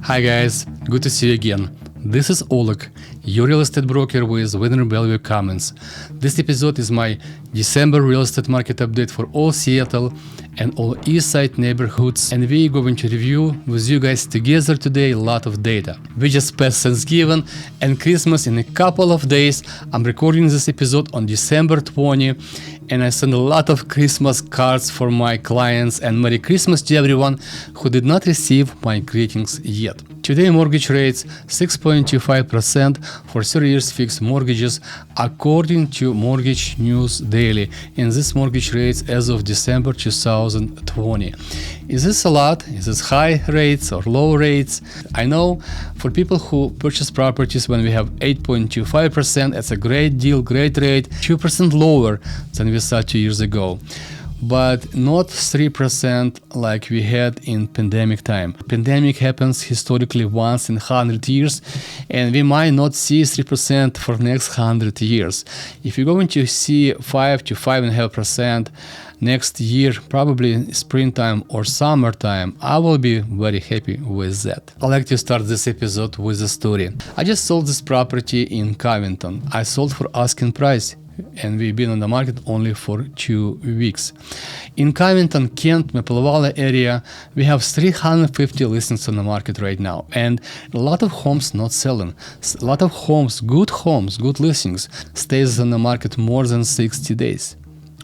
Hi guys, good to see you again. This is Oleg, your real estate broker with Winner Bellevue Comments. This episode is my December real estate market update for all Seattle and all Eastside neighborhoods, and we're going to review with you guys together today a lot of data. We just passed Thanksgiving and Christmas in a couple of days. I'm recording this episode on December 20, and I sent a lot of Christmas cards for my clients, and Merry Christmas to everyone who did not receive my greetings yet. Today mortgage rates 6.25% for 30 years fixed mortgages according to Mortgage News Daily, and this mortgage rates as of December 2020. Is this a lot? Is this high rates or low rates? I know for people who purchase properties when we have 8.25%, it's a great deal, great rate, 2% lower than we saw 2 years ago. But not 3% like we had in pandemic time. Pandemic happens historically once in 100 years, and we might not see 3% for next 100 years. If you're going to see 5 to 5.5% next year, probably springtime or summertime, I will be very happy with that. I'd like to start this episode with a story. I just sold this property in Covington. I sold for asking price, and we've been on the market only for 2 weeks. In Covington, Kent, Maple Valley area, we have 350 listings on the market right now, and a lot of homes not selling. A lot of homes, good listings, stays on the market more than 60 days.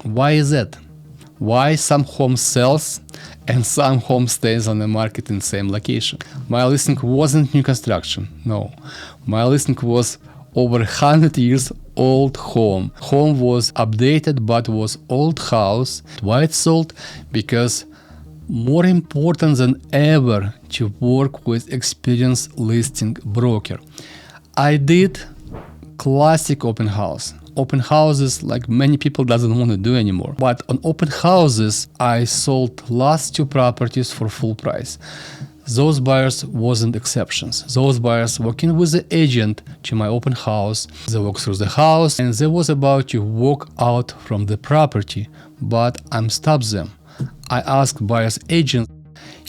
Why is that? Why some home sells and some home stays on the market in same location? My listing wasn't new construction, no. My listing was over 100 years old home. Home was updated but was old house. Why it sold? Because more important than ever to work with experienced listing broker. I did classic open house. Open houses like many people doesn't want to do anymore. But on open houses, I sold last 2 properties for full price. Those buyers wasn't exceptions. Those buyers working with the agent to my open house. They walk through the house and they was about to walk out from the property, but I'm stopped them. I asked buyer's agent,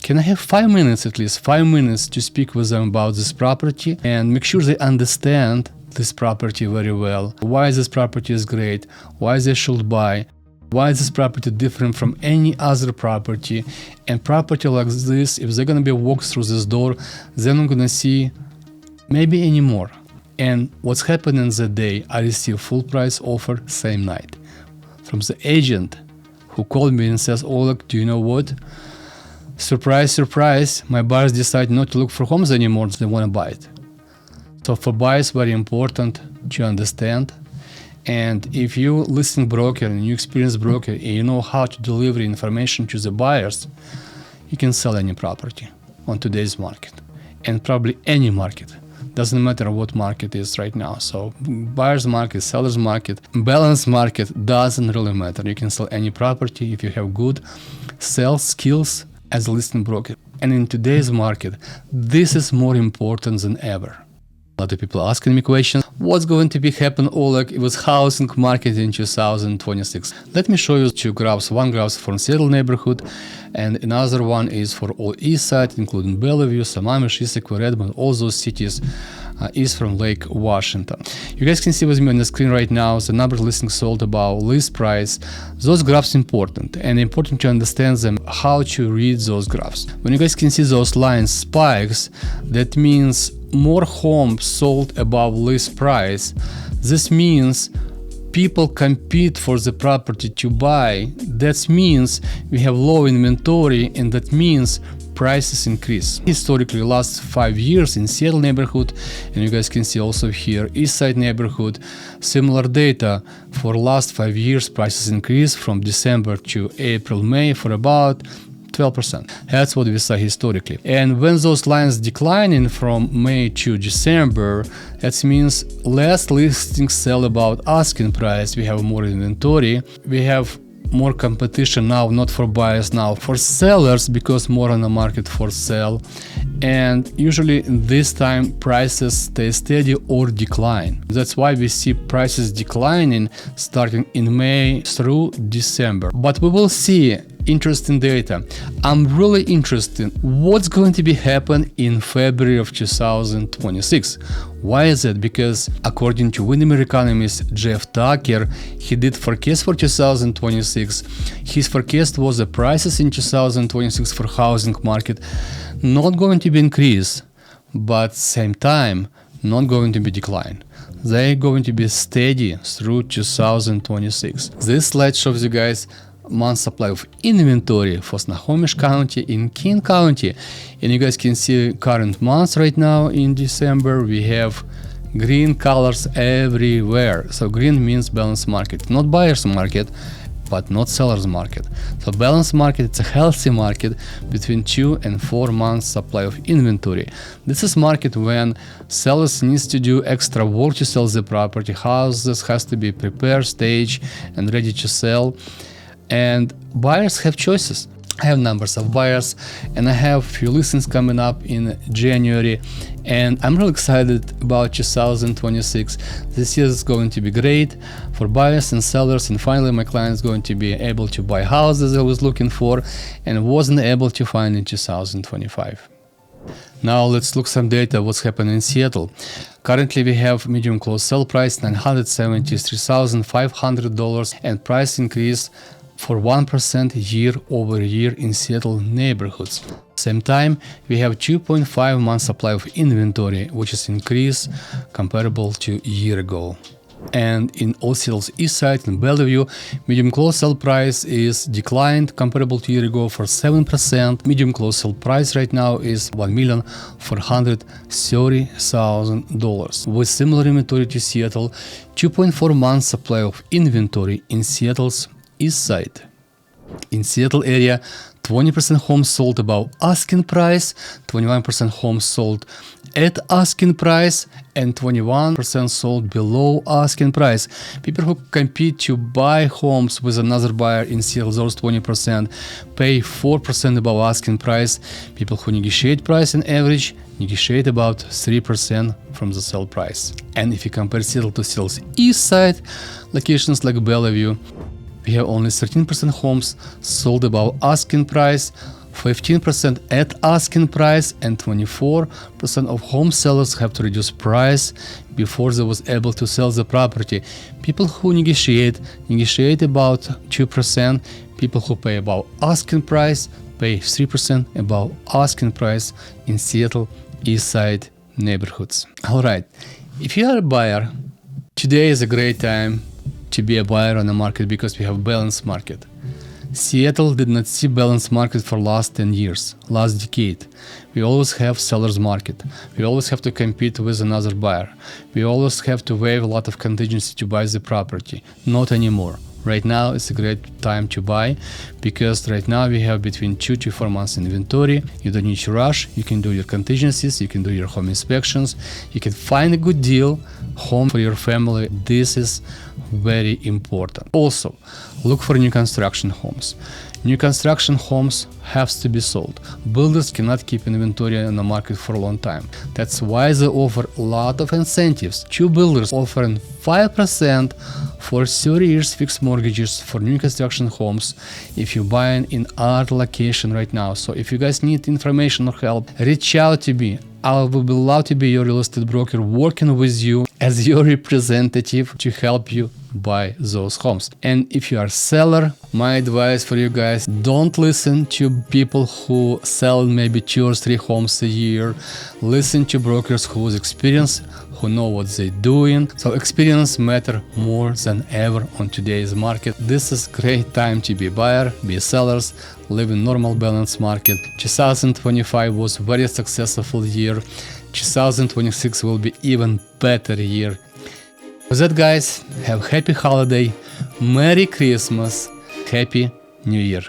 can I have 5 minutes, at least 5 minutes, to speak with them about this property and make sure they understand this property very well. Why this property is great, why they should buy, why is this property different from any other property, and property like this, if they're gonna be walked through this door, they're not gonna see maybe anymore. And what's happening that day, I received full price offer same night from the agent who called me and says, Oleg, do you know what? Surprise, surprise, my buyers decide not to look for homes anymore, they wanna buy it. So for buyers, very important to understand. And if you listing broker and you experienced broker and you know how to deliver information to the buyers, you can sell any property on today's market, and probably any market. Doesn't matter what market is right now. So buyer's market, seller's market, balanced market, doesn't really matter. You can sell any property if you have good sales skills as a listing broker. And in today's market, this is more important than ever. A lot of people asking me questions. What's going to be happen, Oleg, with housing market in 2026? Let me show you 2 graphs. One graph for Seattle neighborhood, and another one is for all Eastside, including Bellevue, Sammamish, Issaquah, Redmond, all those cities east from Lake Washington. You guys can see with me on the screen right now the number of listings sold about list price. Those graphs important, and important to understand them, how to read those graphs. When you guys can see those lines spikes, that means more homes sold above list price. This means people compete for the property to buy. That means we have low inventory, and that means prices increase. Historically, last 5 years in Seattle neighborhood, and you guys can see also here Eastside neighborhood, similar data for last 5 years, prices increase from December to April, May for about 12%. That's what we saw historically. And when those lines declining from May to December, that means less listings sell about asking price. We have more inventory. We have more competition now, not for buyers, now for sellers, because more on the market for sale. And usually this time prices stay steady or decline. That's why we see prices declining starting in May through December. But we will see interesting data. I'm really interested what's going to be happen in February of 2026. Why is it? Because according to Windermere economist Jeff Tucker, he did forecast for 2026. His forecast was the prices in 2026 for housing market not going to be increased, but same time not going to be decline. They're going to be steady through 2026. This slide shows you guys month supply of inventory for Snohomish County in King County, and you guys can see current month right now in December. We have green colors everywhere. So green means balanced market, not buyer's market, but not seller's market. So balanced market, it's a healthy market between 2 and 4 months supply of inventory. This is market when sellers needs to do extra work to sell the property. Houses has to be prepared, staged, and ready to sell. And buyers have choices. I have numbers of buyers, and I have few listings coming up in January, and I'm really excited about 2026. This year is going to be great for buyers and sellers, and finally my client is going to be able to buy houses I was looking for and wasn't able to find in 2025. Now let's look some data what's happening in Seattle. Currently we have medium close sell price $973,500 and price increase for 1% year over year in Seattle neighborhoods. Same time, we have 2.5 months supply of inventory, which is increase comparable to a year ago. And in all Seattle's Eastside and Bellevue, medium close sell price is declined comparable to a year ago for 7%. Medium close sell price right now is $1,430,000. With similar inventory to Seattle, 2.4 months supply of inventory in Seattle's Eastside. In Seattle area, 20% homes sold above asking price, 21% homes sold at asking price, and 21% sold below asking price. People who compete to buy homes with another buyer in Seattle, those 20% pay 4% above asking price. People who negotiate price on average negotiate about 3% from the sell price. And if you compare Seattle to Seattle's East Side locations like Bellevue, we have only 13% homes sold above asking price, 15% at asking price, and 24% of home sellers have to reduce price before they was able to sell the property. People who negotiate about 2%. People who pay above asking price pay 3% above asking price in Seattle Eastside neighborhoods. Alright, if you are a buyer, today is a great time to be a buyer on the market because we have balanced market. Seattle did not see balanced market for last 10 years, last decade. We always have seller's market. We always have to compete with another buyer. We always have to waive a lot of contingency to buy the property. Not anymore. Right now it's a great time to buy because right now we have between 2 to 4 months inventory. You don't need to rush. You can do your contingencies. You can do your home inspections. You can find a good deal, home for your family. This is very important. Also, look for new construction homes. New construction homes have to be sold. Builders cannot keep inventory on the market for a long time. That's why they offer a lot of incentives. Two builders offering 5% for 30 years fixed mortgages for new construction homes if you're buying in our location right now. So if you guys need information or help, reach out to me. I will be allowed to be your real estate broker working with you as your representative to help you buy those homes. And if you are a seller, my advice for you guys, don't listen to people who sell maybe 2 or 3 homes a year. Listen to brokers who's experienced, who know what they're doing. So experience matter more than ever on today's market. This is great time to be a buyer, be a sellers, live in normal balanced market. 2025 was very successful year. 2026 will be even better year. With that, guys, have happy holiday, Merry Christmas, Happy New Year.